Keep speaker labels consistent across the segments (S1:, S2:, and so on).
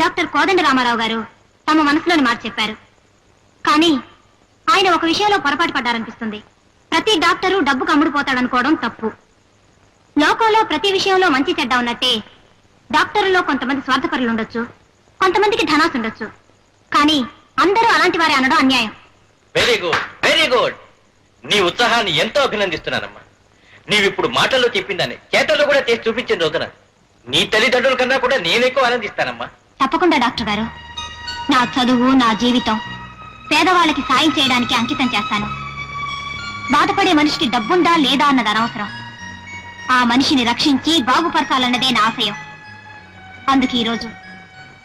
S1: Doctor Kodanda Ramarao garu తమ మనసులోని మాట చెప్పారు. కానీ ఆయన ఒక విషయంలో పొరపాటు పడ్డారనిపిస్తుంది. ప్రతి డాక్టరు డబ్బుకు అమ్ముడుపోతాడనుకోవడం తప్పు. లోకంలో ప్రతి విషయంలో మంచి చెడ్డ ఉన్నట్టే డాక్టర్లలో కొంతమంది స్వార్థపరులు ఉండొచ్చు, కొంతమందికి ధనాసు ఉండొచ్చు. కానీ అందరూ అలాంటి వారే అనడం అన్యాయం.
S2: Very good, very good. నీ ఉత్సాహాన్ని ఎంతో అభినందిస్తున్నానమ్మా. నీవిప్పుడు మాటల్లో చెప్పిందని చేతల్లో కూడా చేసి చూపించిన రోజున నీ తల్లిదండ్రుల కన్నా కూడా నేను ఎక్కువ ఆనందిస్తానమ్మా.
S1: తప్పకుండా డాక్టర్ గారు. నా చదువు, నా జీవితం పేదవాళ్ళకి సాయం చేయడానికి అంకితం చేస్తాను. బాధపడే మనిషికి డబ్బుందా లేదా అన్నది అనవసరం. ఆ మనిషిని రక్షించి బాగుపరచాలన్నదే నా ఆశయం. అందుకు ఈరోజు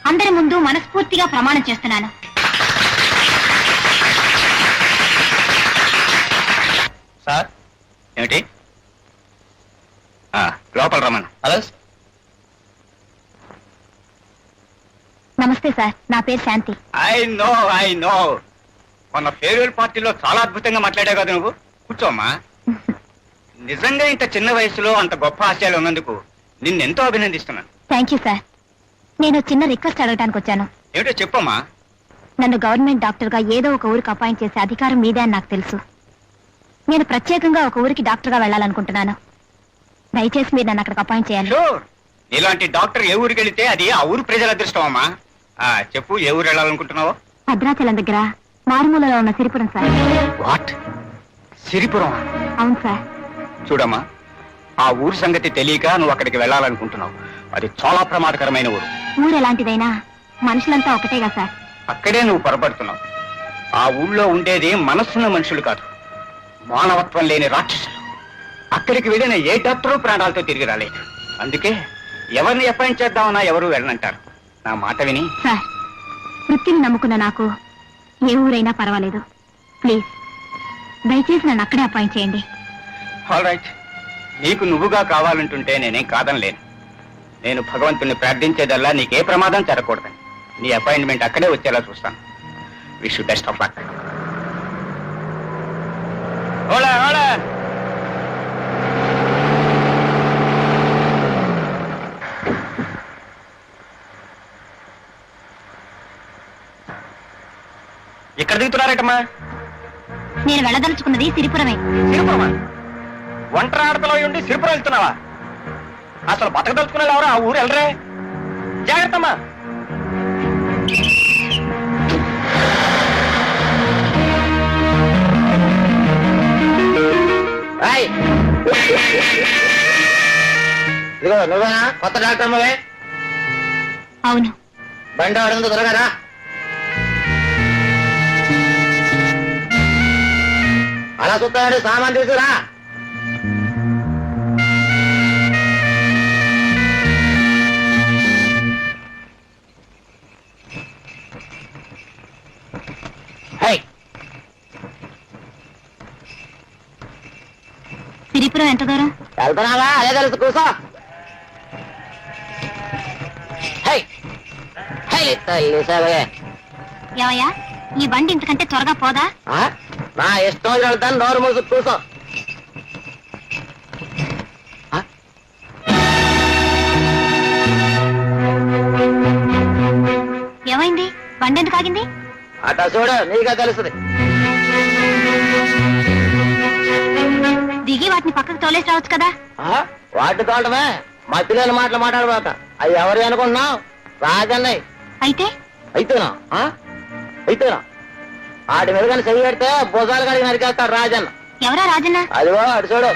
S1: అందరి ముందు మనస్ఫూర్తిగా ప్రమాణం చేస్తున్నాను.
S2: సార్
S3: ఏమిటి? లోపల రమ్మను.
S2: హలో.
S1: నమస్తే సార్, నా పేరు శాంతి.
S3: ఐ నో మొన్న ఫేర్వెల్ పార్టీలో చాలా అద్భుతంగా మాట్లాడావు కదా నువ్వు. కూర్చోమ్మా. నిజంగా ఇంత చిన్న వయసులో అంత గొప్ప ఆశయాలు ఉన్నందుకు నిన్నెంతో అభినందిస్తున్నాను.
S1: Thank you sir. నేను చిన్న రిక్వెస్ట్ అడగడానికి వచ్చాను.
S3: ఏమిటో చెప్పమ్మా.
S1: నన్ను గవర్నమెంట్ డాక్టర్గా ఏదో ఒక ఊరికి అపాయింట్ చేసే అధికారం మీదే అని నాకు తెలుసు. నేను ప్రత్యేకంగా ఒక ఊరికి డాక్టర్గా వెళ్ళాలనుకుంటున్నాను. దయచేసి మీరు నన్ను అక్కడికి అపాయింట్ చేయాలి.
S3: షూర్. ఇలాంటి డాక్టర్ ఏ ఊరికి వెళితే అది ఆ ఊరు ప్రజల అదృష్టం అమ్మా. చెప్పు, ఏ ఊరు వెళ్ళాలనుకుంటున్నావో?
S1: భద్రాచలం దగ్గర మారుమూలలో ఉన్న సిరిపురం సార్.
S3: వాట్? సిరిపురం?
S1: అవును సార్.
S3: చూడమ్మా, ఆ ఊరు సంగతి తెలియక నువ్వు అక్కడికి వెళ్ళాలనుకుంటున్నావు. అది చాలా ప్రమాదకరమైన ఊరు.
S1: ఊరు ఎలాంటిదైనా మనుషులంతా ఒకటేగా సార్.
S3: అక్కడే నువ్వు పొరపడుతున్నావు. ఆ ఊళ్ళో ఉండేది మనస్సున్న మనుషులు కాదు, మానవత్వం లేని రాక్షసులు. అక్కడికి వెళ్ళిన ఏ డాక్టరు ప్రాణాలతో తిరిగి రాలేదు. అందుకే ఎవరిని అపాయింట్ చేద్దామన్నా ఎవరు వెళ్ళనంటారు. నా మాట విని.
S1: సార్, వృత్తిని నమ్ముకున్న నాకు ఏ ఊరైనా పర్వాలేదు. ప్లీజ్ దయచేసి నన్ను అక్కడే అపాయింట్ చేయండి.
S3: All right. నీకు నువ్వుగా కావాలంటుంటే నేనేం కాదనలేను. నేను భగవంతుని ప్రార్థించేదల్లా నీకే ప్రమాదం జరగకూడదని. నీ అపాయింట్మెంట్ అక్కడే వచ్చేలా చూస్తాను. Wish you best of luck.
S2: ఇక్కడ దిగుతున్నారేటమ్మా?
S1: నేను వెళ్ళదలుచుకున్నది సిరిపురమే.
S2: సిరిపురమా? ఒంటరి ఆడతలో ఉండి సిరిపురం వెళ్తున్నావా? అసలు బతకదలుచుకున్న ఎవరు ఆ ఊరు వెళ్ళరే? జాగ్రత్తమ్మా.
S4: ఇదిగో నువ్వేనా కొత్త డాక్టర్ అమ్మవే?
S1: అవును.
S4: బండి ఆడుందో త్వరగా. అలా చూస్తాడు, సామాన్ తీసుకురా.
S1: సిరిపురం ఎంత దూరం?
S4: వెళ్తున్నావా? అదే తెలుసు, కూర్చో.
S1: ఏవయ్యా, ఈ బండి ఇంతకంటే త్వరగా పోదా?
S4: నా ఇష్టం వెళ్తాను, నోరు మూసు కూర్చో.
S1: ఏమైంది? బండి ఎందుకు ఆగింది?
S4: అట చూడు, నీకే తెలుస్తుంది.
S1: దిగి వాటిని పక్కకు తోలేసి రావచ్చు కదా.
S4: వాటి తోటమే, మా పిల్లల మాటలు మాట్లాడబాక. అవి ఎవరు అనుకుంటున్నావు? రాజన్నయ్య.
S1: అయితే
S4: అయితేనా? అయితేనా? వాటి మీద కానీ చెయ్యి పెడితే భుజాలు కడిగి నరికేస్తాడు రాజన్న.
S1: ఎవరా రాజన్న?
S4: అదిగో అటు చూడు.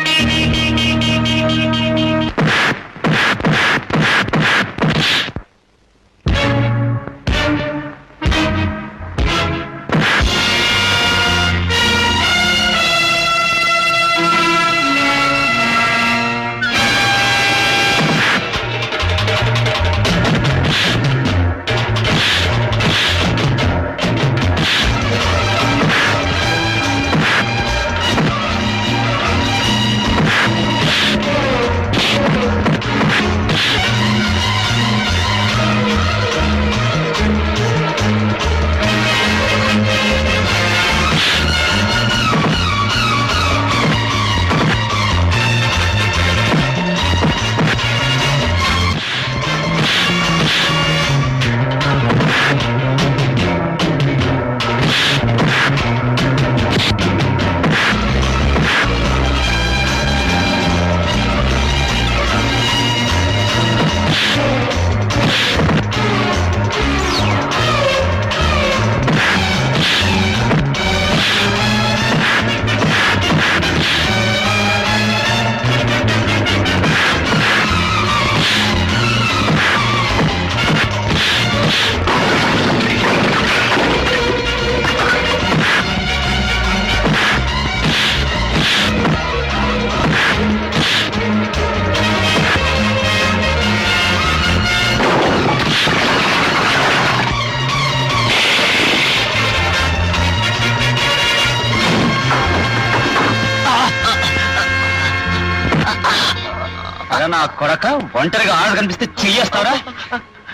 S3: నా కొడక ఒంటరిగా ఆడ కనిపిస్తే చెయ్యేస్తావురా?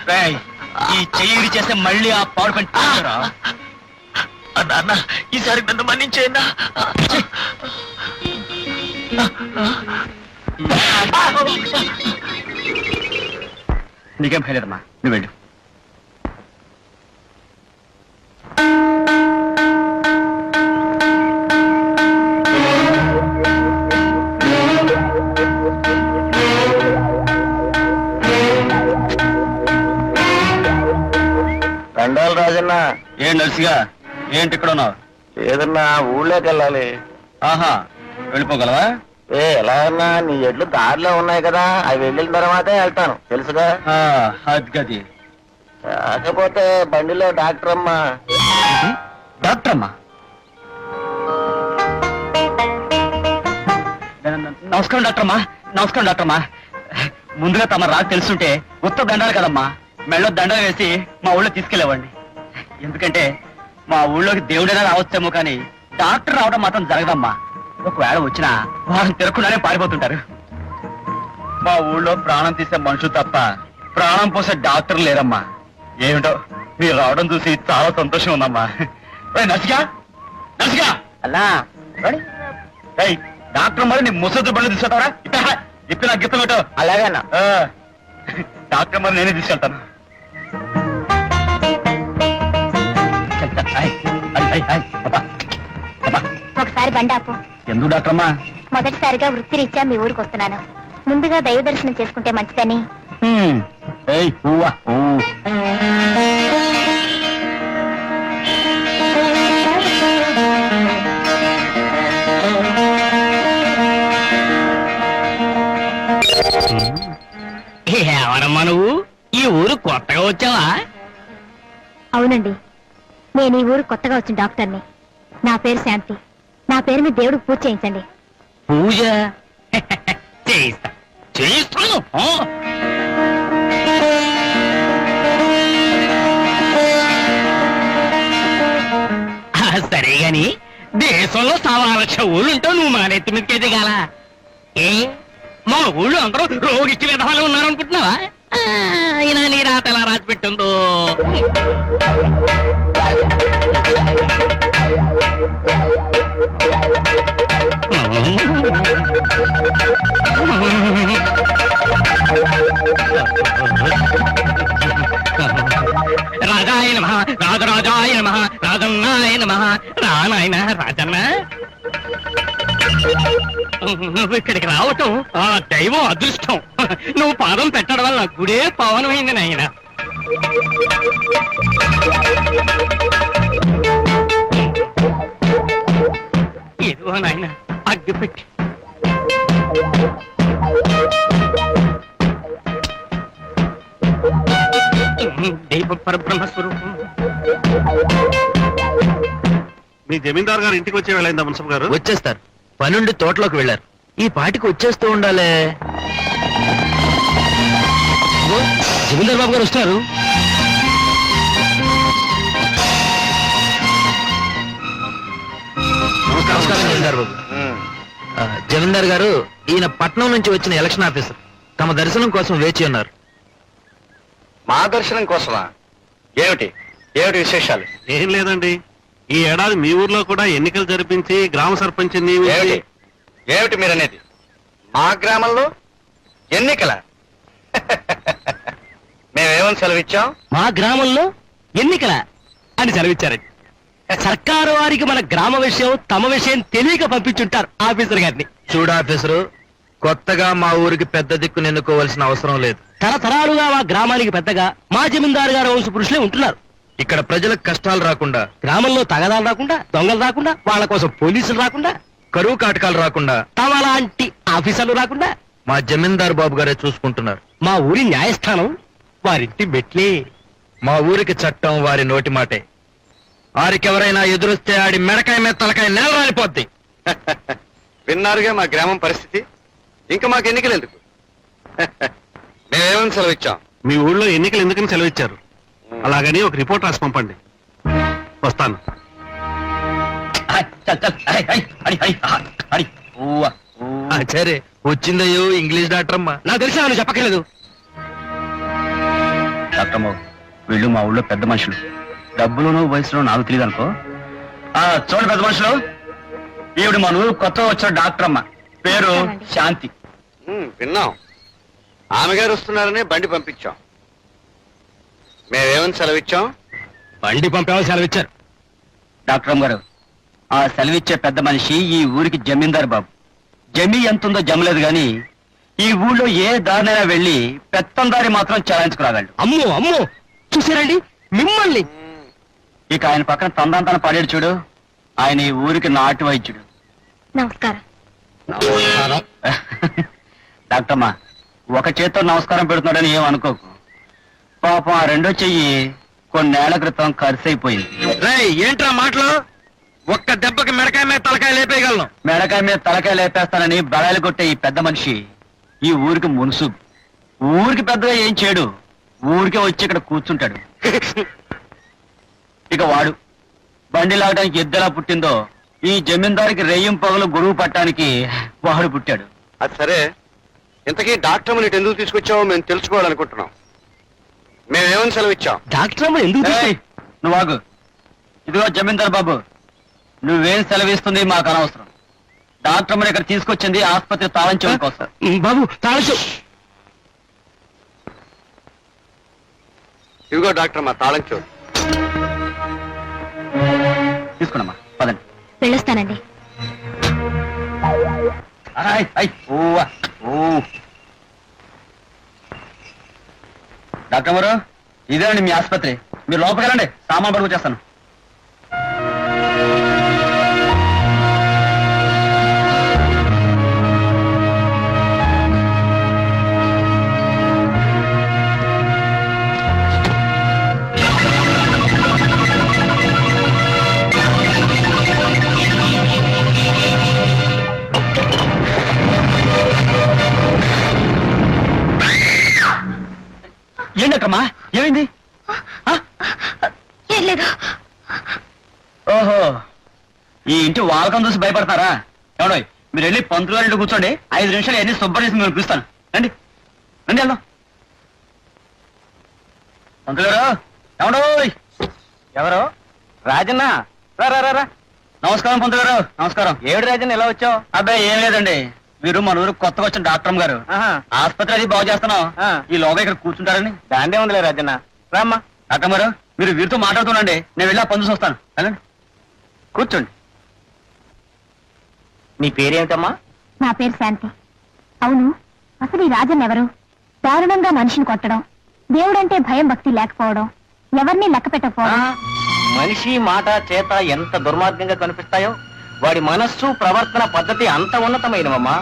S3: రేయ్, ఈ చెయ్యి చేస్తే మళ్ళీ ఆ పాడు పని తీయరా?
S2: నాన్న ఈసారి నన్ను మన్నించేనా?
S3: నీకేం భయలేదమ్మా, నువ్వు వెళ్ళు.
S4: దండాలు రాజన్న.
S3: ఏం నర్సిగా, ఏంటి ఇక్కడ ఉన్నావు?
S4: ఏదన్నా ఊళ్ళోకి వెళ్ళాలి.
S3: ఆహా, వెళ్ళిపోగలవా?
S4: ఎలా అన్నా నీ ఎడ్లు దారిలో ఉన్నాయి కదా, అవి వెళ్ళిన తర్వాతే వెళ్తాను, తెలుసుగా.
S3: అది గది.
S4: కాకపోతే బండిలో డాక్టర్ అమ్మా.
S3: డాక్టర్ అమ్మా, నమస్కారం డాక్టర్ అమ్మా. నమస్కారం డాక్టర్ అమ్మా. ముందుగా తమ రాకు తెలుసుంటే ఉత్తర దండాలి కదమ్మా, మెళ్ళో దండ వేసి మా ఊళ్ళో తీసుకెళ్ళేవాడిని. ఎందుకంటే మా ఊళ్ళోకి దేవుడైనా రావచ్చేమో కానీ డాక్టర్ రావడం మాత్రం జరగదమ్మా. ఒకవేళ వచ్చినా వాళ్ళని తిరగకుండానే పారిపోతుంటారు. మా ఊళ్ళో ప్రాణం తీసే మనుషులు తప్ప ప్రాణం పోసే డాక్టర్ లేరమ్మా. ఏమిటో మీరు రావడం చూసి చాలా సంతోషం ఉందమ్మా. నర్సిగా, నర్సిగా
S4: అన్నా
S3: డాక్టర్ మరి నీ ముసలి బండి తీసుకెళ్తావరా? ఇప్పుడు నాకు గిఫ్ట్ పెట్టు.
S4: అలాగే అన్న.
S3: డాక్టర్ మరి నేనే తీసుకెళ్తాను.
S1: ఒకసారి బండాపు.
S3: ఎందుకు డాక్టర్ అమ్మా?
S1: మొదటిసారిగా వృత్తిరీత్యా మీ ఊరికి వస్తున్నాను. ముందుగా దైవ దర్శనం చేసుకుంటే మంచిదని.
S3: పువ్వా
S2: ఎవరమ్మా నువ్వు? ఈ ఊరు కొత్తగా వచ్చావా?
S1: అవునండి, నేను ఈ ఊరు కొత్తగా వచ్చిన డాక్టర్ని. నా పేరు శాంతి. నా పేరు మీద దేవుడికి పూజ చేయించండి.
S2: పూజ చేయిస్తా, చేయిస్తాను. సరే గాని దేశంలో 1,00,000 ఊళ్ళుంటావు, నువ్వు మా నెత్తి మీదకే దిగాల? ఏ మా ఊళ్ళో అందరూ రోగిచ్చి విధాలు ఉన్నారనుకుంటున్నావా? అయినా నీ రాత ఎలా రాసి పెట్టిందో. రాజాయ నమః, రాజరాజాయ నమః, రాజన్నాయ నమః. రానాయన రాజన్న, నువ్వు ఇక్కడికి రావటం ఆ దైవం అదృష్టం. నువ్వు పాదం పెట్టడం వల్ల గుడే పవనమైంది నాయన. ఏదో నాయన అగ్గి పెట్టి. దైవ పరబ్రహ్మ స్వరూపం.
S5: మీ జమీందార్ గారు ఇంటికి వచ్చే వెళ్ళైందా మున్సబ్ గారు?
S2: వచ్చేస్తారు, పనుండి తోటలోకి వెళ్ళారు. ఈ పాటికి వచ్చేస్తూ ఉండాలే. జమీందార్ బాబు గారు వస్తున్నారు. నమస్కారం జమీందార్ బాబు. జమీందార్ గారు, ఈయన పట్నం నుంచి వచ్చిన ఎలక్షన్ ఆఫీసర్. తమ దర్శనం కోసం వేచి ఉన్నారు.
S3: మా దర్శనం కోసమా? ఏమిటి ఏమిటి విశేషాలు?
S5: ఏం లేదండి, ఈ ఏడాది మీ ఊర్లో కూడా ఎన్నికలు జరిపించి గ్రామ సర్పంచ్
S3: ఏమిటి ఏమిటి మీరనేది? మా గ్రామంలో ఎన్నికల? మేమేమని సెలవిచ్చాం?
S2: మా గ్రామంలో ఎన్నికల అని సెలవిచ్చారండి. సర్కారు వారికి మన గ్రామ విషయం తమ విషయం తెలియక పంపించుంటారు ఆఫీసర్ గారిని.
S6: చూడు ఆఫీసరు, కొత్తగా మా ఊరికి పెద్ద దిక్కును ఎన్నుకోవాల్సిన అవసరం లేదు.
S2: తరతరాలుగా మా గ్రామానికి పెద్దగా మా జమీందారు గారు వంశ పురుషులే ఉంటున్నారు.
S6: ఇక్కడ ప్రజలకు కష్టాలు రాకుండా,
S2: గ్రామంలో తగదాలు రాకుండా, దొంగలు రాకుండా, వాళ్ళ కోసం పోలీసులు రాకుండా,
S6: కరువు కాటకాలు రాకుండా
S2: తమ లాంటి ఆఫీసర్లు రాకుండా
S6: మా జమీందారు బాబు గారే చూసుకుంటున్నారు.
S2: మా ఊరి న్యాయస్థానం వారింటి మెట్లే.
S6: మా ఊరికి చట్టం వారి నోటి మాటే. ఆరికెవరైనా ఎదురొస్తే ఆడి మెడకాయ మీద తలకాయ నేల రాలిపోద్ది.
S3: విన్నారుగా మా గ్రామం పరిస్థితి. ఇంకా మాకు ఎన్నికలు ఎందుకు? మేమేమని సెలవిచ్చాం?
S5: మీ ఊళ్ళో ఎన్నికలు ఎందుకని సెలవిచ్చారు? అలాగని ఒక రిపోర్ట్ రాసి పంపండి. వస్తాను.
S6: సరే వచ్చిందయ్యో ఇంగ్లీష్ డాక్టర్ అమ్మా.
S5: నాకు తెలిసి నువ్వు చెప్పక్కర్లేదు.
S3: డాక్టర్ బాబు, వీళ్ళు మా ఊళ్ళో పెద్ద మనుషులు. డబ్బులోనూ వయసులో నాకు తెలియదు అనుకో. చూడండి పెద్ద మనుషులు, ఈవిడ మన ఊరు కొత్త వచ్చిన డాక్టర్ అమ్మ, పేరు శాంతి.
S5: విన్నాం, ఆమె గారు వస్తున్నారని బండి పంపించాం. మేమేమని సెలవిచ్చాం? బండి పంపేమని సెలవిచ్చారు.
S3: డాక్టర్ అమ్మ గారు, ఆ సెలవిచ్చే పెద్ద మనిషి ఈ ఊరికి జమీందారు బాబు. జమీ ఎంతుందో జమలేదు గాని ఈ ఊళ్ళో ఏ దారినైనా వెళ్ళి పెత్తందారి మాత్రం చలాయించుకురాగలడు.
S6: అమ్మో అమ్మో, చూసారండి మిమ్మల్ని.
S3: ఇక ఆయన పక్కన తందాంతన పడేడు చూడు, ఆయన ఈ ఊరికి నాటు వైద్యుడు.
S1: నమస్కారం.
S3: డాక్టర్ అమ్మా, ఒక చేత్తో నమస్కారం పెడుతున్నాడని ఏం అనుకోకు. పాపం ఆ రెండో చెయ్యి కొన్నేళ్ల క్రితం ఖర్చు అయిపోయింది.
S6: రేయ్, ఏంట్రా మాటలు? ఒక్క దెబ్బకి మెడకాయ మీద తలకాయ లేపేయగలను.
S3: మెడకాయ మీద తలకాయ లేపేస్తానని బడాయిలు కొట్టే ఈ పెద్ద మనిషి ఈ ఊరికి మునుసు. ఊరికి పెద్దగా ఏం చేయడు, ఊరికే వచ్చి ఇక్కడ కూర్చుంటాడు. ఇక వాడు బండి లాగడానికి ఎద్దెలా పుట్టిందో ఈ జమీందారికి రెయ్యం పగలు గొడుగు పట్టడానికి వాడు పుట్టాడు.
S5: అది సరే, ఇంతకీ డాక్టర్ నీటి ఎందుకు తీసుకొచ్చావో మేము తెలుసుకోవాలనుకుంటున్నాం. మేమేమని సెలవిచ్చాం?
S6: డాక్టర్ అమ్మ ఎందుకు
S3: ఏయ్, నువ్వు ఆగు. ఇదిగో జమీందార్ బాబు, నువ్వేం సెలవిస్తుంది మాకు అనవసరం. డాక్టర్ మరి ఇక్కడ తీసుకొచ్చింది ఆసుపత్రి తాళం చెవుల కోసం.
S6: బాబు తాళం.
S5: ఇదిగో డాక్టర్ మా తాళం చెవులు.
S3: తీసుకున్నామా, పదండి.
S1: వెళ్ళొస్తానండి.
S3: ఆయ్, ఆయ్, ఓవా, ఓ. డాక్టర్ గారు, ఇదేనండి మీ ఆసుపత్రి. మీరు లోపలికి వెళ్ళండి, సామాన్ పడుకు చేస్తాను. ఏంటమ్మా, ఏమైంది?
S1: ఏం లేదు.
S3: ఓహో, ఈ ఇంటి వాలకం చూసి భయపడతారా? ఎవడో మీరు వెళ్ళి పంతులు గారి ఇంట్లో కూర్చోండి, 5 నిమిషాలు ఎన్ని శుభ్రం చేసి మేము పిలుస్తాను. రండి రండి, వెళ్దాం. పంతులు గారు, ఎవడో? ఎవరు? రాజన్న, రా. నమస్కారం పంతులు గారు. నమస్కారం. ఏడు రాజన్న, ఎలా వచ్చావు? అబ్బాయి ఏం లేదండి, మీరు మన ఊరు కొత్తగా వచ్చిన డాక్టర్ గారు ఆసుపత్రి అది బాగు చేస్తున్నాం, ఈ లోగా ఇక్కడ కూర్చుంటారని. దాండే ఉందిలే రాజన్న, రామ్మా. డాక్టర్ గారు, మీరు వీరితో మాట్లాడుతుండండి, నేను వెళ్ళి ఆ పని చూసి వస్తాను. వెళ్ళండి, కూర్చోండి. నీ పేరేమిటమ్మా?
S1: నా పేరు శాంతి. అవును, అసలు ఈ రాజన్ ఎవరు? దారుణంగా మనిషిని కొట్టడం, దేవుడంటే భయం భక్తి లేకపోవడం, ఎవరిని లెక్క పెట్టకపోవడం.
S2: మనిషి మాట చేత ఎంత దుర్మార్గంగా కనిపిస్తాయో వాడి మనస్సు ప్రవర్తన పద్ధతి అంత ఉన్నతమైనవమ్మా.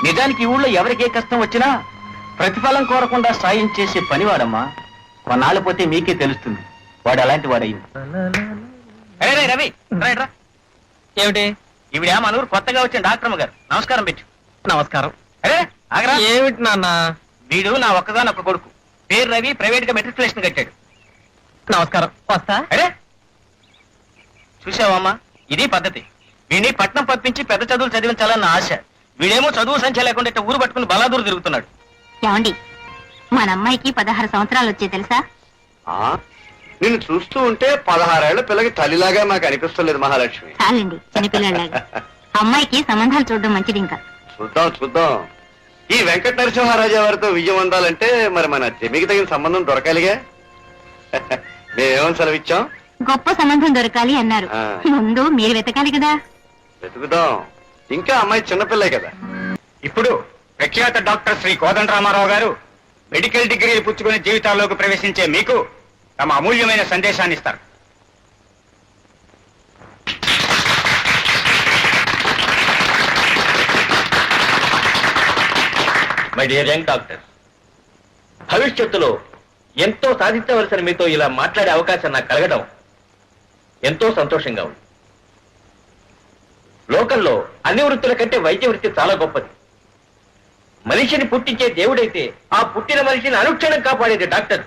S2: నిజానికి ఈ ఊళ్ళో ఎవరికి ఏ కష్టం వచ్చినా ప్రతిఫలం కోరకుండా సాయం చేసే పనివాడమ్మా. కొన్నాళ్ళు పోతే మీకే తెలుస్తుంది వాడు అలాంటి వాడయ్యింది. రవి, రా. ఏమిటి? ఈవిడ మన ఊరు కొత్తగా వచ్చిన డాక్టర్ గారు. నమస్కారం పెట్టు. నమస్కారం. అరే ఆగరా. ఏమిటి నాన్న? వీడు నా ఒక్కగానొక్క కొడుకు, పేరు రవి, ప్రైవేట్ గా మెట్రికులేషన్ కట్టాడు. నమస్కారం, వస్తా. అరే చూసావమ్మా, ఇది పద్ధతి. వీడిని పట్నం పంపించి పెద్ద చదువులు చదివించాలన్న ఆశ. వీడేమో చదువు సంఖ్య లేకుండా ఇట్ట ఊరు పట్టుకుని బలాదూరు తిరుగుతున్నాడు.
S1: ఏమండి, మన అమ్మాయికి 16 సంవత్సరాలు వచ్చే తెలుసా?
S5: నిన్ను చూస్తూ ఉంటే 16 ఏళ్ల పిల్లకి తల్లిలాగా మాకు అనిపిస్తలేదు మహాలక్ష్మి.
S1: చాలండి, చిన్నపిల్లలాగా. అమ్మాయికి సంబంధాలు చూడడం మంచిది. ఇంకా
S5: చూద్దాం. ఈ వెంకట నరసింహారాజా వారితో విజయం అందాలంటే మరి మన జమికి తగిన సంబంధం దొరకాలిగా. మేమేమని సెలవిచ్చాం?
S1: గొప్ప సంబంధం దొరకాలి అన్నారు.
S5: ఆ.
S1: ముందు మీరు వెతకాలి కదా.
S5: వెతుకుదాం, ఇంకా అమ్మాయి చిన్నపిల్లే కదా.
S3: ఇప్పుడు ప్రఖ్యాత డాక్టర్ శ్రీ కోదండరామారావు గారు మెడికల్ డిగ్రీలు పుచ్చుకుని జీవితాల్లోకి ప్రవేశించే మీకు తమ అమూల్యమైన సందేశాన్ని ఇస్తారు.
S2: మై డియర్ యంగ్ డాక్టర్, భవిష్యత్తులో ఎంతో సాధించవలసిన మీతో ఇలా మాట్లాడే అవకాశం నాకు కలగడం ఎంతో సంతోషంగా ఉంది. లోకంలో అన్ని వృత్తుల కంటే వైద్య వృత్తి చాలా గొప్పది. మనిషిని పుట్టించే దేవుడైతే ఆ పుట్టిన మనిషిని అనుక్షణం కాపాడేది డాక్టర్.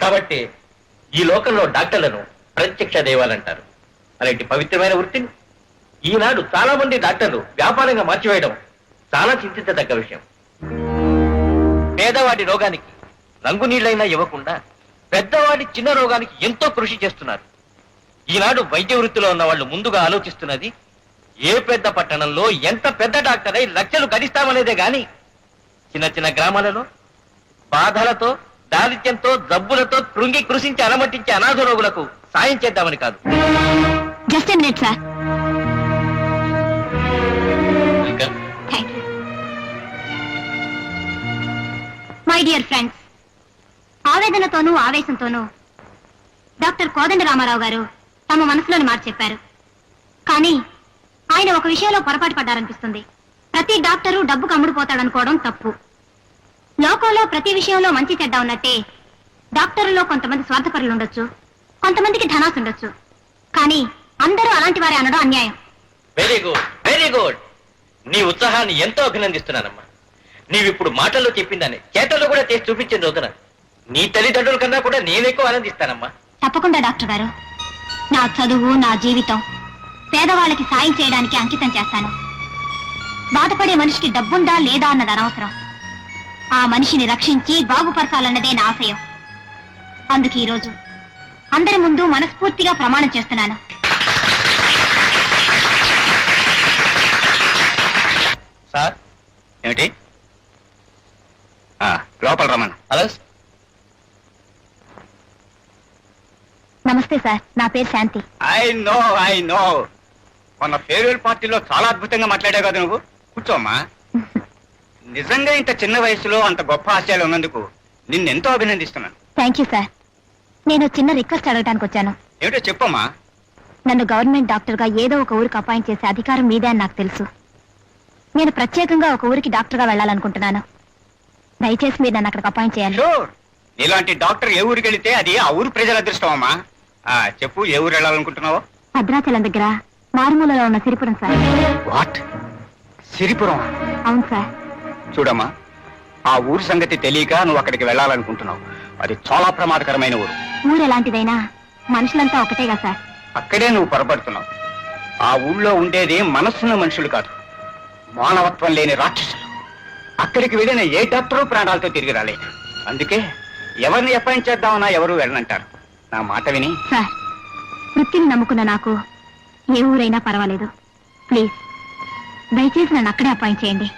S2: కాబట్టి ఈ లోకంలో డాక్టర్లను ప్రత్యక్ష దైవాలంటారు. అలాంటి పవిత్రమైన వృత్తిని ఈనాడు చాలా మంది డాక్టర్లు వ్యాపారంగా మార్చివేయడం చాలా చింతించదగ్గ విషయం. పేదవాడి రోగానికి రంగు నీళ్లైనా ఇవ్వకుండా పెద్దవాడి చిన్న రోగానికి ఎంతో కృషి చేస్తున్నారు. ఈనాడు వైద్య వృత్తిలో ఉన్న వాళ్ళు ముందుగా ఆలోచిస్తున్నది ఏ పెద్ద పట్టణంలో ఎంత పెద్ద డాక్టర్ అయి లక్షలు గడిస్తామనేదే గాని చిన్న చిన్న గ్రామాలలో బాధలతో దారిద్ర్యంతో జబ్బులతో కృంగి కృషించి అలమటించే అనాథ రోగులకు సాయం చేద్దామని కాదు.
S1: Just minute sir. My dear friends, ఆవేదనతోనూ ఆవేశంతోనూ డాక్టర్ కోదండ రామారావు గారు తమ మనసులోని మాట చెప్పారు. కానీ ఆయన ఒక విషయంలో పొరపాటు పడ్డారనిపిస్తుంది. ప్రతి డాక్టరు డబ్బుకు అమ్ముడుపోతాడనుకోవడం తప్పు. లోకంలో ప్రతి విషయంలో మంచి చెడ్డ ఉన్నట్టే డాక్టర్లలో కొంతమంది స్వార్థపరులు ఉండొచ్చు, కొంతమందికి ధనాసు ఉండొచ్చు. కానీ అందరూ అలాంటి వారే అనడం అన్యాయం.
S2: Very good, very good. నీ ఉత్సాహాన్ని ఎంతో అభినందిస్తున్నానమ్మా. నీవిప్పుడు మాటల్లో చెప్పిందని చేతల్లో కూడా చేసి చూపించిన రోజున నీ తల్లిదండ్రుల కన్నా కూడా నేనెక్కువ ఆనందిస్తానమ్మా.
S1: తప్పకుండా డాక్టర్ గారు. నా చదువు, నా జీవితం పేదవాళ్ళకి సాయం చేయడానికి అంకితం చేస్తాను. బాధపడే మనిషికి డబ్బుందా లేదా అన్నది అనవసరం. ఆ మనిషిని రక్షించి బాగుపరచాలన్నదే నా ఆశయం. అందుకే ఈరోజు అందరి ముందు మనస్ఫూర్తిగా ప్రమాణం చేస్తున్నాను.
S3: సార్ ఏమిటి? లోపల రమ్మను.
S2: హలో.
S1: నమస్తే సార్, నా పేరు శాంతి.
S3: ఐ నో మన ఫేర్వెల్ పార్టీలో చాలా అద్భుతంగా మాట్లాడావు కదా నువ్వు. కూర్చోమ్మా. నిజంగా ఇంత చిన్న వయసులో అంత గొప్ప ఆశయాలు ఉన్నందుకు నిన్నెంతో అభినందిస్తున్నాను.
S1: Thank you sir. నేను చిన్న రిక్వెస్ట్ అడగడానికి వచ్చాను.
S3: ఏమిటో చెప్పమ్మా.
S1: నన్ను గవర్నమెంట్ డాక్టర్ గా ఏదో ఒక ఊరికి అపాయింట్ చేసే అధికారం మీదే అని నాకు తెలుసు. నేను ప్రత్యేకంగా ఒక ఊరికి డాక్టర్ గా వెళ్ళాలనుకుంటున్నాను. దయచేసి మీరు నన్ను అక్కడికి అపాయింట్ చేయాలి.
S3: షూర్. ఇలాంటి డాక్టర్ ఏ ఊరికి వెళితే అది ఆ ఊరు ప్రజల అదృష్టం అమ్మా. చెప్పు, ఏ ఊరు వెళ్ళాలనుకుంటున్నావు?
S1: భద్రాచలం దగ్గర మారుమూలలో ఉన్న సిరిపురం సార్.
S3: వాట్? సిరిపురం?
S1: అవును సార్.
S3: చూడమ్మా, ఆ ఊరు సంగతి తెలియక నువ్వు అక్కడికి వెళ్ళాలనుకుంటున్నావు. అది చాలా ప్రమాదకరమైన ఊరు.
S1: ఊరు ఎలాంటిదైనా మనుషులంతా ఒకటేగా సార్.
S3: అక్కడే నువ్వు పొరపడుతున్నావు. ఆ ఊళ్ళో ఉండేది మనస్సున్న మనుషులు కాదు, మానవత్వం లేని రాక్షసులు. అక్కడికి వెళ్ళిన ఏ డాక్టరు ప్రాణాలతో తిరిగి రాలేదు. అందుకే ఎవరిని అపాయింట్ చేద్దామన్నా ఎవరు వెళ్ళనంటారు. నా మాట విని.
S1: సార్, వృత్తిని నమ్ముకున్న నాకు ఏ ఊరైనా పర్వాలేదు. ప్లీజ్ దయచేసి నన్ను అక్కడే అపాయింట్ చేయండి.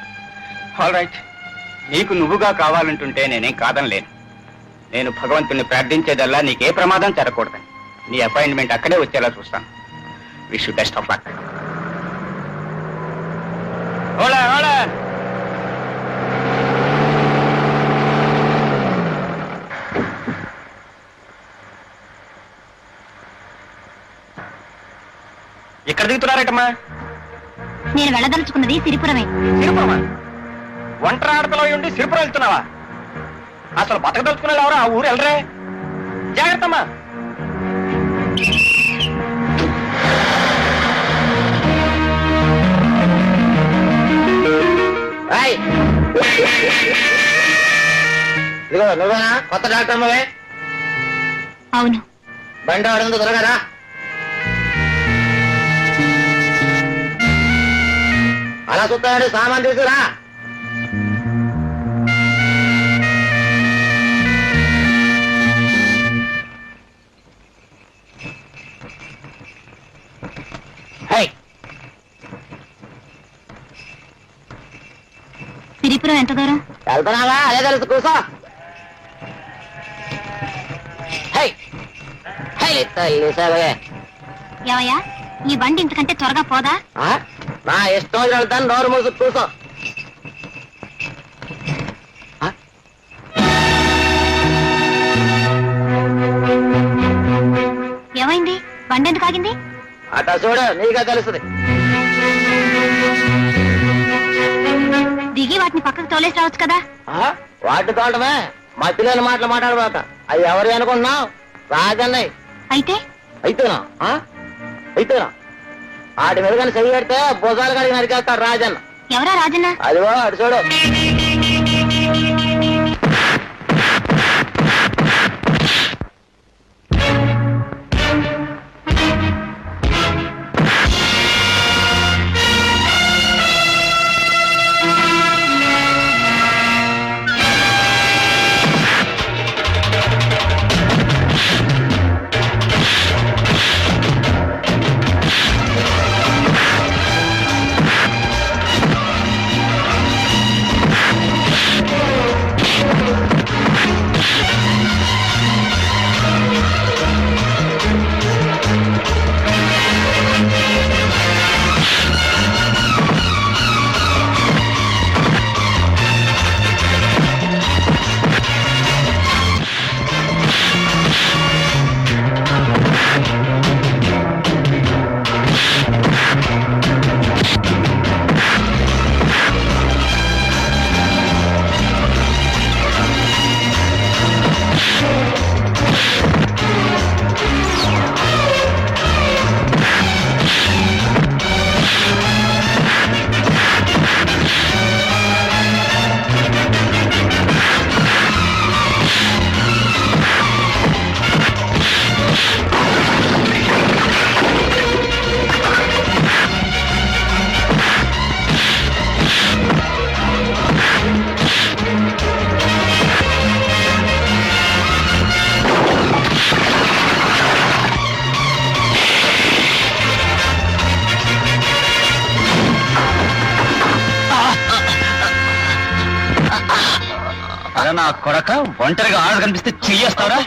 S3: All right. నీకు నువ్వుగా కావాలంటుంటే నేనేం కాదనలేను. నేను భగవంతుని ప్రార్థించేదల్లా నీకే ప్రమాదం జరగకూడదని. నీ అపాయింట్మెంట్ అక్కడే వచ్చేలా చూస్తాను. Wish you best of luck. ఎక్కడ దిగుతున్నారటమ్మా?
S1: నేను వెళ్ళదలుచుకున్నది సిరిపురమే.
S3: సిరిపురమా? ఒంటరి ఆడతలో ఉండి సిరిపురం వెళ్తున్నావా? అసలు బతకదలుచుకున్నాడు ఎవరు? ఆ ఊరు వెళ్ళరే. జాగ్రత్తమ్మా.
S4: ఇదిగో నువ్వేనా కొత్త డాక్టర్ అమ్మవే?
S1: అవును.
S4: బండి ఆడుంది, త్వరగా రా. అలా చూస్తాడు, సామాన్ తీసుకురా.
S1: సిరిపురం ఎంత దూరం?
S4: వెళ్తున్నావా? అదే తెలుసు, కూసో. తల్లి సరే.
S1: ఏవయ్యా, ఈ బండి ఇంతకంటే త్వరగా పోదా?
S4: నా ఇష్టం వచ్చి వెళ్తాను, నోరు మూసు కూసో.
S1: ఏమైంది? బండి ఎందుకు ఆగింది?
S4: అట చూడు, నీకే తెలుస్తుంది.
S1: దిగి వాటిని పక్కకు తోలేసి రావచ్చు కదా.
S4: వాటిని తోటమే, మధ్యలోని మాటలు మాట్లాడబాక. అవి ఎవరు అనుకుంటున్నావు? రాజన్నయ్య.
S1: అయితే
S4: అయితేనా? అయితేనా? ఆటి మీద కానీ చెయ్యి పెడితే భుజాలు కడిగి నరికేస్తాడు రాజన్న.
S1: ఎవరా రాజన్న?
S4: అదిగో అటు చూడు.
S3: కొడక ఒంటరిగా ఆడ కనిపిస్తే చెయ్యేస్తావరా